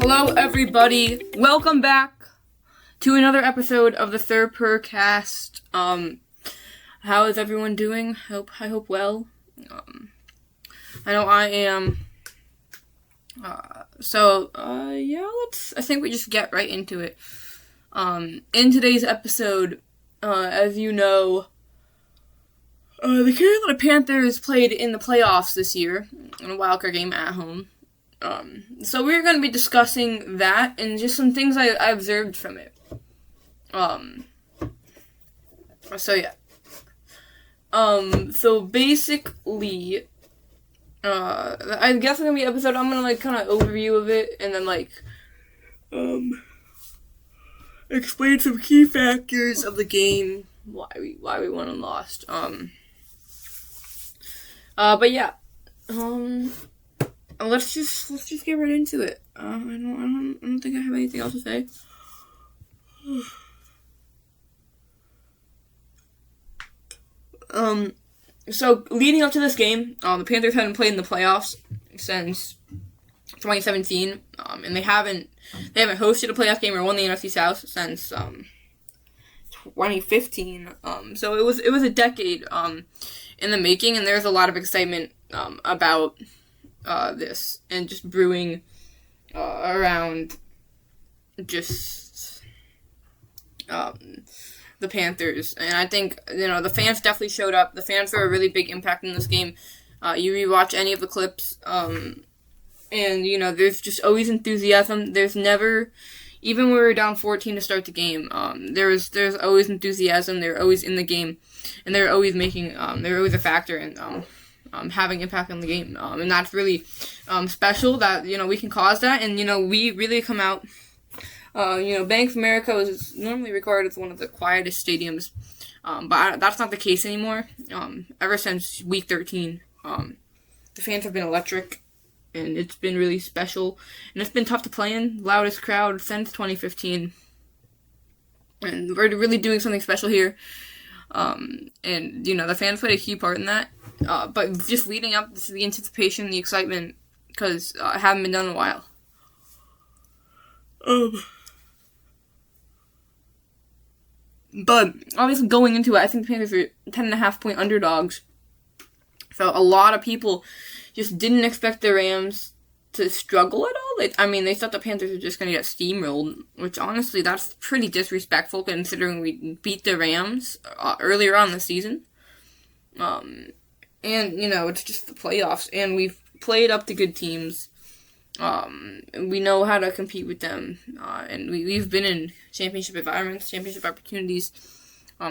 Hello, everybody. Welcome back to another episode of the Sir Purrcast. How is everyone doing? I hope well. I know I am. I think we just get right into it. In today's episode, as you know, the Carolina Panthers played in the playoffs this year in a wildcard game at home. So we're going to be discussing that and just some things I observed from it. So basically, I guess it's going to be an episode, I'm going to, kind of overview of it, and then, explain some key factors of the game, why we won and lost. Let's just get right into it. I don't think I have anything else to say. So leading up to this game, the Panthers hadn't played in the playoffs since 2017, and they haven't hosted a playoff game or won the NFC South since 2015. So it was a decade in the making, and there's a lot of excitement about this and just brewing around just the Panthers. And I think, the fans definitely showed up. The fans were a really big impact in this game. You rewatch any of the clips, and, there's just always enthusiasm. There's never, even when we were down 14 to start the game, there's always enthusiasm. They're always in the game, and they're always they're always a factor in having impact on the game. And that's really special that, we can cause that. And, we really come out. Bank of America is normally regarded as one of the quietest stadiums, but that's not the case anymore. Ever since week 13, the fans have been electric, and it's been really special, and it's been tough to play in. Loudest crowd since 2015, and we're really doing something special here. The fans played a key part in that, but just leading up to the anticipation, the excitement, because it hadn't been done in a while. But obviously going into it, I think the Panthers are 10.5-point underdogs. So a lot of people just didn't expect the Rams to struggle at all. They thought the Panthers were just going to get steamrolled, which honestly, that's pretty disrespectful considering we beat the Rams earlier on in the season. It's just the playoffs, and we've played up to good teams. We know how to compete with them, and we've been in championship environments, championship opportunities.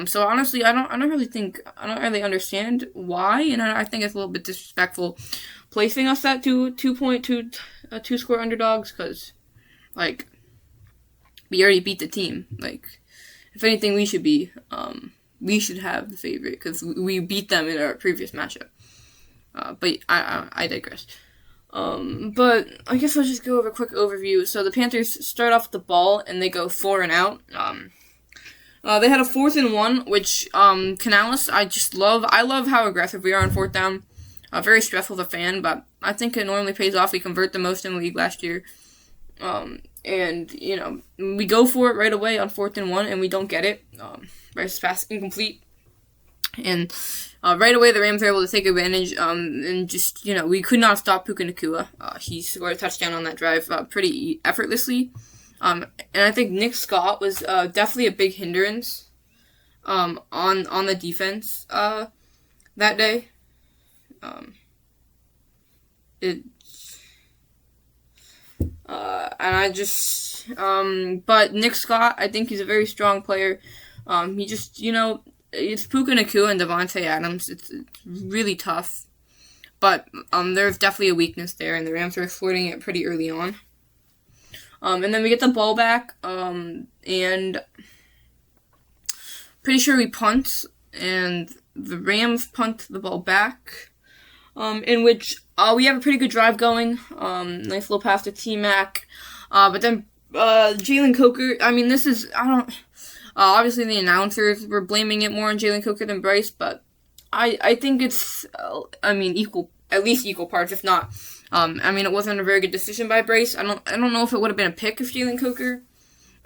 So honestly, I don't really understand why, and I think it's a little bit disrespectful placing us at two score underdogs, because, we already beat the team. If anything, we should have the favorite, because we beat them in our previous matchup. But I digress. But I guess I'll just go over a quick overview. So the Panthers start off with the ball, and they go 4 and out. They had a 4th and 1, which, Canales, I love how aggressive we are on 4th down. Very stressful as a fan, but I think it normally pays off. We convert the most in the league last year. We go for it right away on 4th and 1, and we don't get it. Right pass incomplete. And right away, the Rams were able to take advantage, and just, we could not stop Puka Nacua. He scored a touchdown on that drive pretty effortlessly. And I think Nick Scott was definitely a big hindrance on the defense that day. But Nick Scott, I think he's a very strong player. He just, it's Puka Nacua and Devontae Adams. It's really tough. But there's definitely a weakness there, and the Rams are exploiting it pretty early on. And then we get the ball back, and pretty sure we punt, and the Rams punt the ball back, in which we have a pretty good drive going. Nice little pass to T-Mac. But then Jalen Coker, obviously the announcers were blaming it more on Jalen Coker than Bryce, but I think it's, at least equal parts, if not I mean, it wasn't a very good decision by Bryce. I don't know if it would have been a pick if Jalen Coker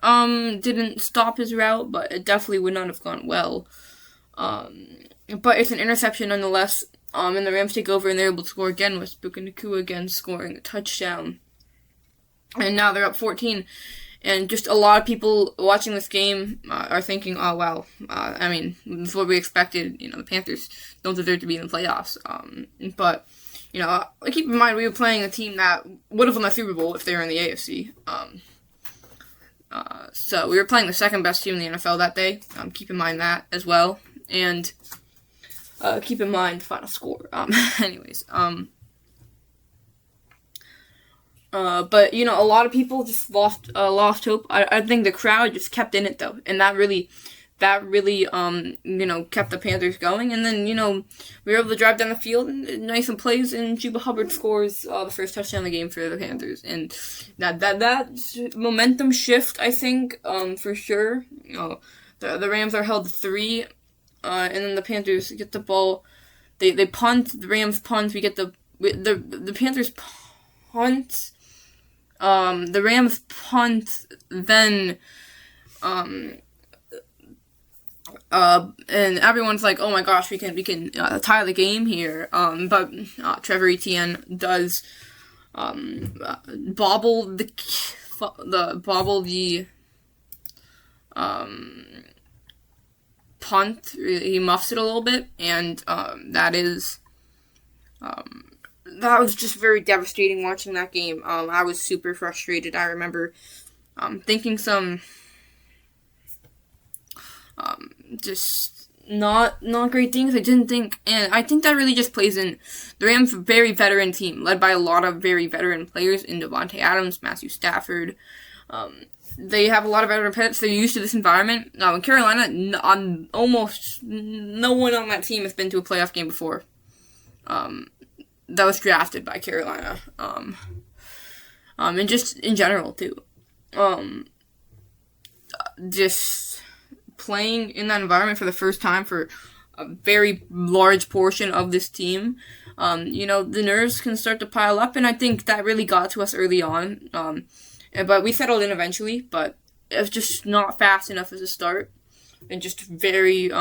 didn't stop his route, but it definitely would not have gone well. But it's an interception nonetheless. And the Rams take over, and they're able to score again with Puka Nacua again scoring a touchdown. And now they're up 14. And just a lot of people watching this game are thinking, oh, wow. I mean, this is what we expected. You know, the Panthers don't deserve to be in the playoffs. But, you know, keep in mind, we were playing a team that would have won the Super Bowl if they were in the AFC. So we were playing the second best team in the NFL that day. Keep in mind that as well. And keep in mind the final score. Anyways. But, you know, a lot of people just lost hope. I think the crowd just kept in it, though. And that really, you know, kept the Panthers going. And then, you know, we were able to drive down the field and nice some plays, and Juba Hubbard scores the first touchdown of the game for the Panthers. And that momentum shift, I think, for sure. You know, the Rams are held to 3, and then the Panthers get the ball. They punt, the Rams punt, we get the Panthers punt. The Rams punt, then, and everyone's like, oh my gosh, we can tie the game here. But Trevor Etienne does bobble the punt. He muffs it a little bit, and that was just very devastating watching that game. I was super frustrated. I remember thinking some just not great things. I didn't think, and I think that really just plays in the Rams' very veteran team, led by a lot of very veteran players in Devontae Adams, Matthew Stafford. They have a lot of veteran players. They're used to this environment. Now in Carolina, almost no one on that team has been to a playoff game before. That was drafted by Carolina, and just in general, too. Just playing in that environment for the first time for a very large portion of this team, you know, the nerves can start to pile up, and I think that really got to us early on, but we settled in eventually, but it was just not fast enough as a start, and just very,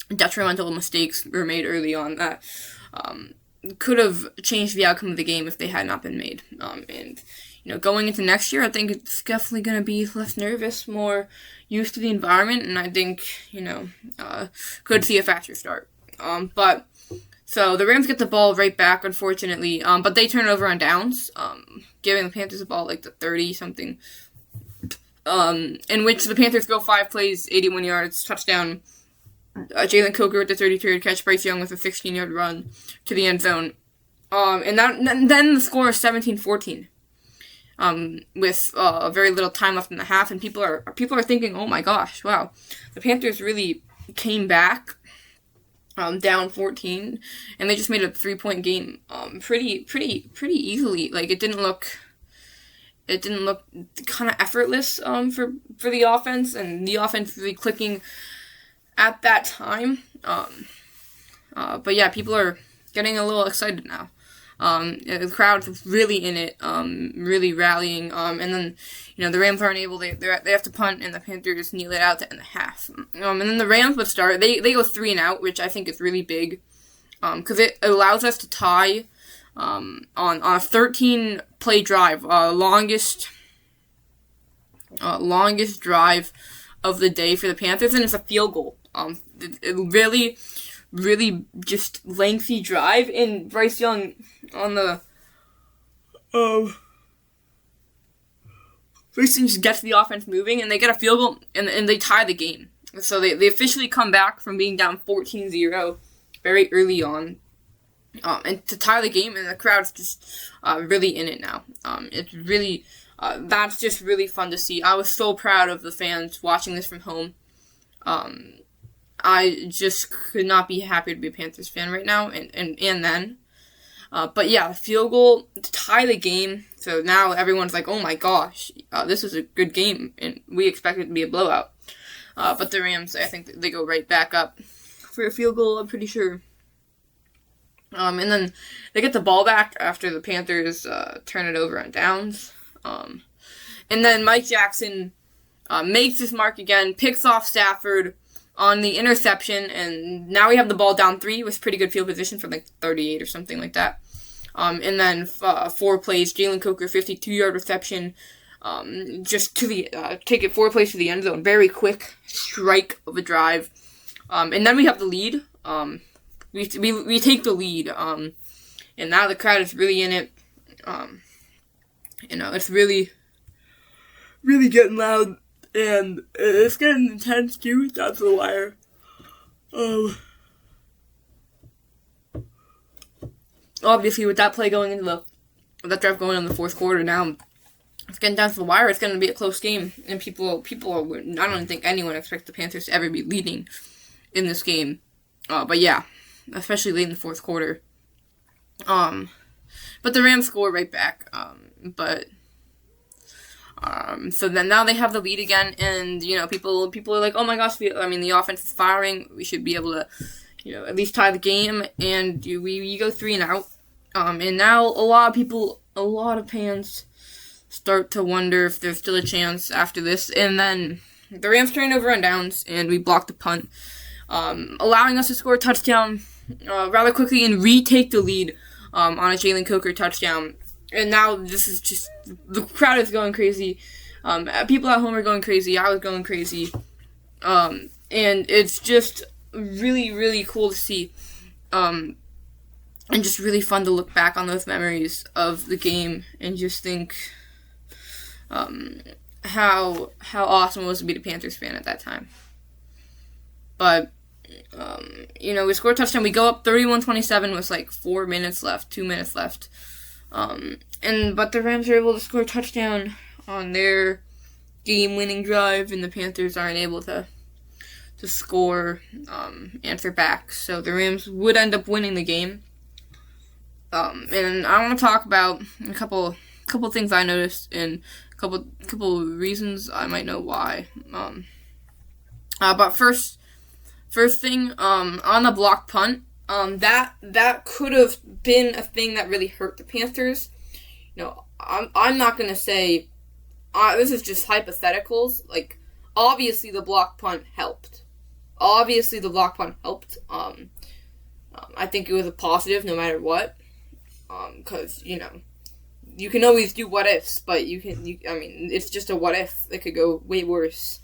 detrimental mistakes were made early on that, could have changed the outcome of the game if they had not been made. And, you know, going into next year, I think it's definitely going to be less nervous, more used to the environment, and I think, you know, could see a faster start. But, so the Rams get the ball right back, unfortunately, but they turn it over on downs, giving the Panthers the ball like the 30-something, in which the Panthers go 5 plays, 81 yards, touchdown. Jalen Coker with the 33-yard catch, Bryce Young with a 16-yard run to the end zone. And then the score is 17-14. With very little time left in the half, and people are thinking, oh my gosh, wow, the Panthers really came back down 14, and they just made a 3-point game pretty easily. Like it didn't look kind of effortless for the offense, and the offense really clicking at that time. But yeah, people are getting a little excited now. The crowd's really in it, really rallying, and then, you know, the Rams aren't able, they have to punt, and the Panthers kneel it out to end the half. And then the Rams would start, they go 3 and out, which I think is really big, because it allows us to tie, on a 13-play drive, longest drive of the day for the Panthers, and it's a field goal. It really just lengthy drive, and Bryce Young on the Bryce Young just gets the offense moving, and they get a field goal, and they tie the game. So they officially come back from being down 14-0 very early on, and to tie the game, and the crowd's just really in it now. It's really that's just really fun to see. I was so proud of the fans watching this from home. I just could not be happier to be a Panthers fan right now, and then. But yeah, field goal to tie the game, so now everyone's like, oh my gosh, this is a good game, and we expect it to be a blowout. But the Rams, I think they go right back up for a field goal, I'm pretty sure. And then they get the ball back after the Panthers turn it over on downs. And then Mike Jackson makes his mark again, picks off Stafford on the interception, and now we have the ball down 3 with pretty good field position for like 38 or something like that. And then 4 plays, Jalen Coker, 52-yard reception, just to the take it 4 plays to the end zone, very quick strike of a drive. And then we have the lead. We take the lead, and now the crowd is really in it. It's really, really getting loud, and it's getting intense too. That's the wire. Obviously, with that play going into that drive going in the fourth quarter, now it's getting down to the wire. It's going to be a close game, and people, I don't think anyone expects the Panthers to ever be leading in this game. But yeah, especially late in the fourth quarter. But the Rams score right back. So then now they have the lead again, and people are like, oh my gosh, the offense is firing. We should be able to, at least tie the game, and we go 3 and out. And now a lot of fans start to wonder if there's still a chance after this. And then the Rams turn over on downs, and we block the punt, allowing us to score a touchdown rather quickly and retake the lead on a Jalen Coker touchdown. And now this is just, the crowd is going crazy. People at home are going crazy. I was going crazy. And it's just really, really cool to see. And just really fun to look back on those memories of the game and just think how awesome it was to be the Panthers fan at that time. But, we score a touchdown. We go up 31-27 with like 2 minutes left. But the Rams are able to score a touchdown on their game-winning drive, and the Panthers aren't able to score, answer back. So the Rams would end up winning the game. And I want to talk about a couple things I noticed and a couple reasons I might know why. But first thing, on the block punt, that could have been a thing that really hurt the Panthers. I'm not gonna say this is just hypotheticals. Like, obviously the block punt helped. I think it was a positive no matter what. Because you can always do what ifs, but it's just a what if. It could go way worse.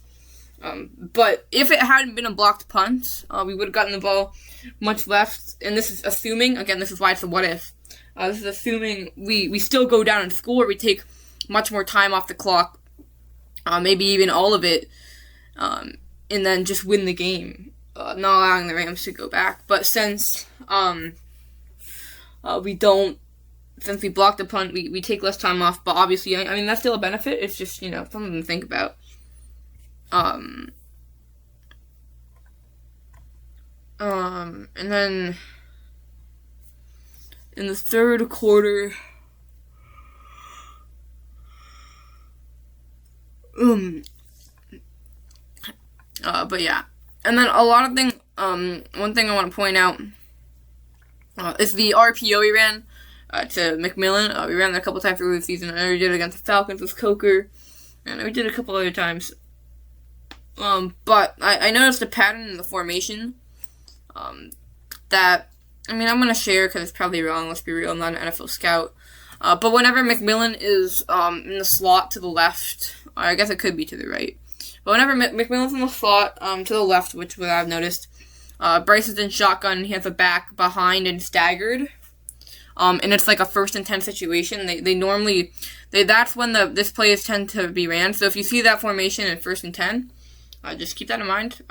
But if it hadn't been a blocked punt, we would have gotten the ball much left. And this is assuming, again, this is why it's a what if. This is assuming we still go down and score. We take much more time off the clock, maybe even all of it, and then just win the game, not allowing the Rams to go back. But since since we block the punt, we take less time off. But obviously, that's still a benefit. It's just, something to think about. And then in the third quarter, but yeah. And then a lot of things, one thing I want to point out, is the RPO we ran, to McMillan. We ran that a couple times through the season. I already did it against the Falcons with Coker, and we did it a couple other times. But I noticed a pattern in the formation, that, I'm going to share because it's probably wrong, let's be real, I'm not an NFL scout. But whenever McMillan is, in the slot to the left, I guess it could be to the right, but whenever McMillan's in the slot, to the left, which what I've noticed, Bryce is in shotgun, he has a back behind and staggered, and it's like a 1st and 10 situation. They normally, that's when this plays tend to be ran, so if you see that formation in 1st and 10, just keep that in mind,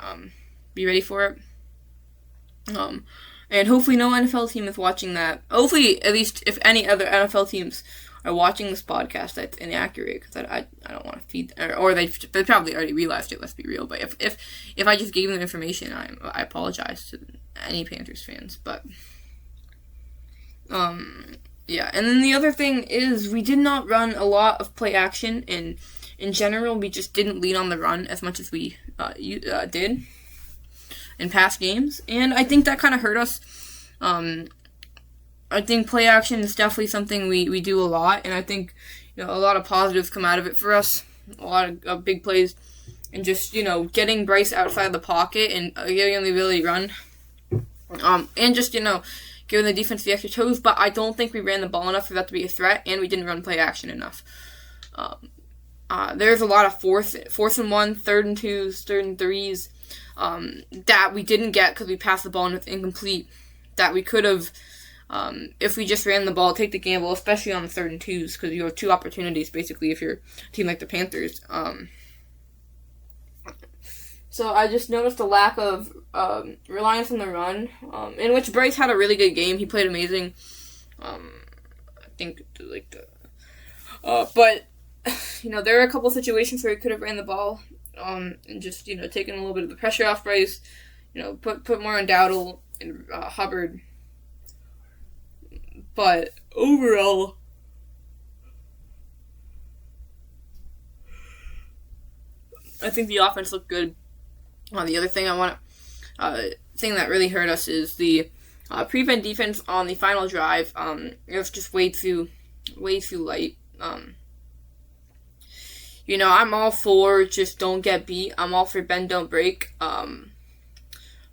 be ready for it. And hopefully no NFL team is watching that. Hopefully, at least if any other NFL teams are watching this podcast, that's inaccurate, because I don't want to feed, or they probably already realized it, let's be real. But if I just gave them information, I apologize to any Panthers fans. But, yeah. And then the other thing is, we did not run a lot of play action, and in general, we just didn't lean on the run as much as we did in past games, and I think that kind of hurt us. I think play action is definitely something we do a lot, and I think a lot of positives come out of it for us. A lot of big plays, and just getting Bryce outside the pocket and giving him the ability to run, and just giving the defense the extra toes. But I don't think we ran the ball enough for that to be a threat, and we didn't run play action enough. There's a lot of fourth and one, third and twos, third and threes that we didn't get because we passed the ball and it's incomplete. That we could have, if we just ran the ball, take the gamble, especially on the third and twos, because you have two opportunities basically if you're a team like the Panthers. So I just noticed a lack of reliance on the run, in which Bryce had a really good game. He played amazing. I think but there are a couple situations where he could have ran the ball, and just taken a little bit of the pressure off Bryce. Put more on Dowdle and Hubbard. But overall, I think the offense looked good. The other thing thing that really hurt us is the prevent defense on the final drive. It was just way too light. I'm all for just don't get beat. I'm all for bend, don't break.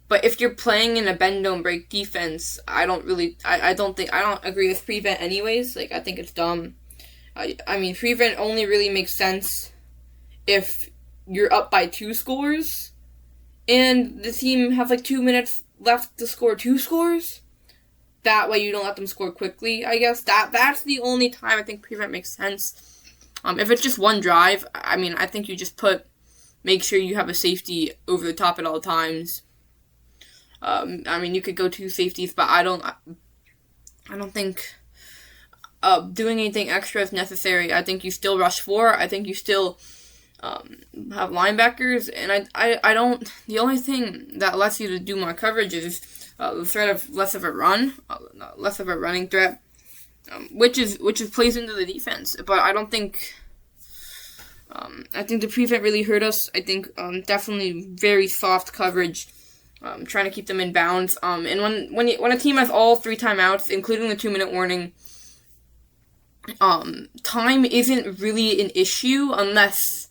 But if you're playing in a bend, don't break defense, I don't agree with prevent anyways. I think it's dumb. Prevent only really makes sense if you're up by 2 scores and the team have 2 minutes left to score 2 scores. That way you don't let them score quickly, I guess. That's the only time I think prevent makes sense. If it's just one drive, I think you just make sure you have a safety over the top at all times. You could go 2 safeties, but I don't think doing anything extra is necessary. I think you still rush 4. I think you still have linebackers, and I don't. The only thing that lets you to do more coverage is the threat of less of a running threat, which plays into the defense. But I don't think. I think the prevent really hurt us. I think definitely very soft coverage, trying to keep them in bounds. And when a team has all 3 timeouts, including the 2-minute warning, time isn't really an issue unless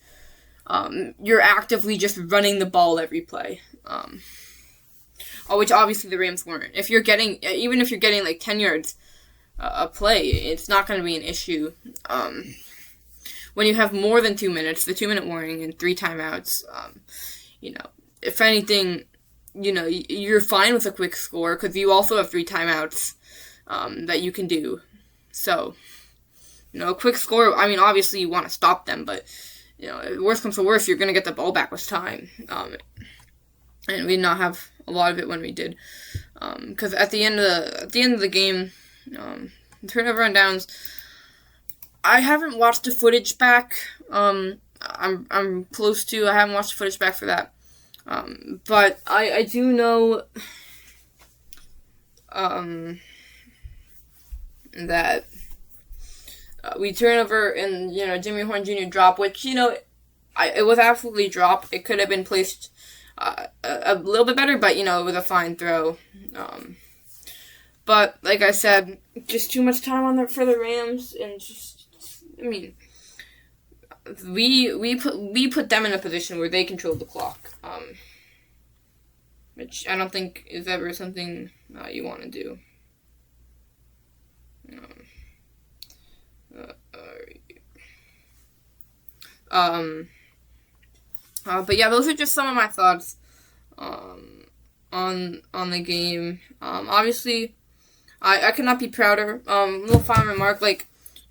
you're actively just running the ball every play. Which obviously the Rams weren't. Even if you're getting 10 yards a play, it's not going to be an issue. When you have more than 2 minutes, the 2-minute warning and 3 timeouts, if anything, you're fine with a quick score because you also have 3 timeouts that you can do. So, a quick score, obviously you want to stop them, but, worst comes to worst, you're going to get the ball back with time. And we did not have a lot of it when we did. Because at the end of the game, turnover on downs, I haven't watched the footage back. I'm close to. I haven't watched the footage back for that. But I do know that we turn over and Jimmy Horn Jr. drop, which it was absolutely dropped. It could have been placed a little bit better, but it was a fine throw. But like I said, just too much time for the Rams, and we put them in a position where they controlled the clock, which I don't think is ever something you want to do. But yeah, those are just some of my thoughts on the game. Obviously, I could not be prouder. Little final remark,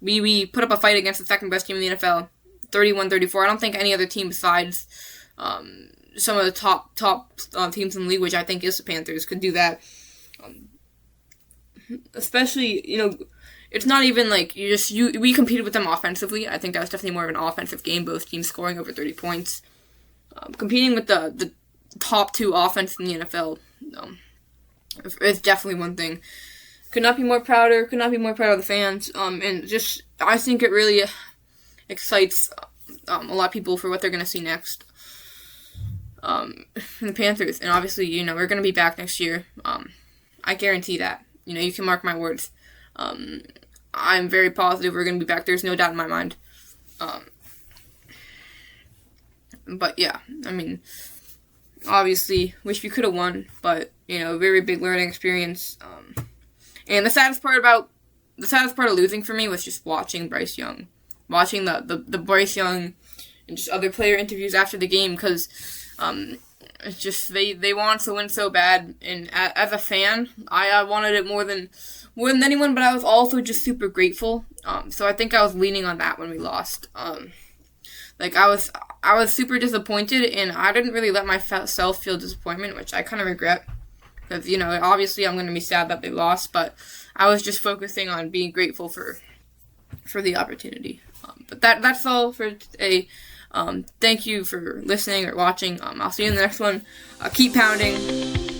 we put up a fight against the second best team in the NFL, 31-34. I don't think any other team besides some of the top teams in the league, which I think is the Panthers, could do that. Especially, it's not even we competed with them offensively. I think that was definitely more of an offensive game, both teams scoring over 30 points. Competing with the top 2 offense in the NFL is definitely one thing. Could not be more proud of the fans. And just, I think it really excites a lot of people for what they're going to see next. From the Panthers. And obviously, we're going to be back next year. I guarantee that. You can mark my words. I'm very positive we're going to be back. There's no doubt in my mind. But yeah, I mean, obviously, wish we could have won, but, very big learning experience. And the saddest part of losing for me was just watching Bryce Young. Watching the Bryce Young and just other player interviews after the game, because it's just they want to win so bad, and as a fan, I wanted it more than anyone, but I was also just super grateful. So I think I was leaning on that when we lost. I was super disappointed, and I didn't really let myself feel disappointment, which I kind of regret, because obviously I'm going to be sad that they lost, but I was just focusing on being grateful for the opportunity. But that's all for today. Thank you for listening or watching. I'll see you in the next one. Keep pounding.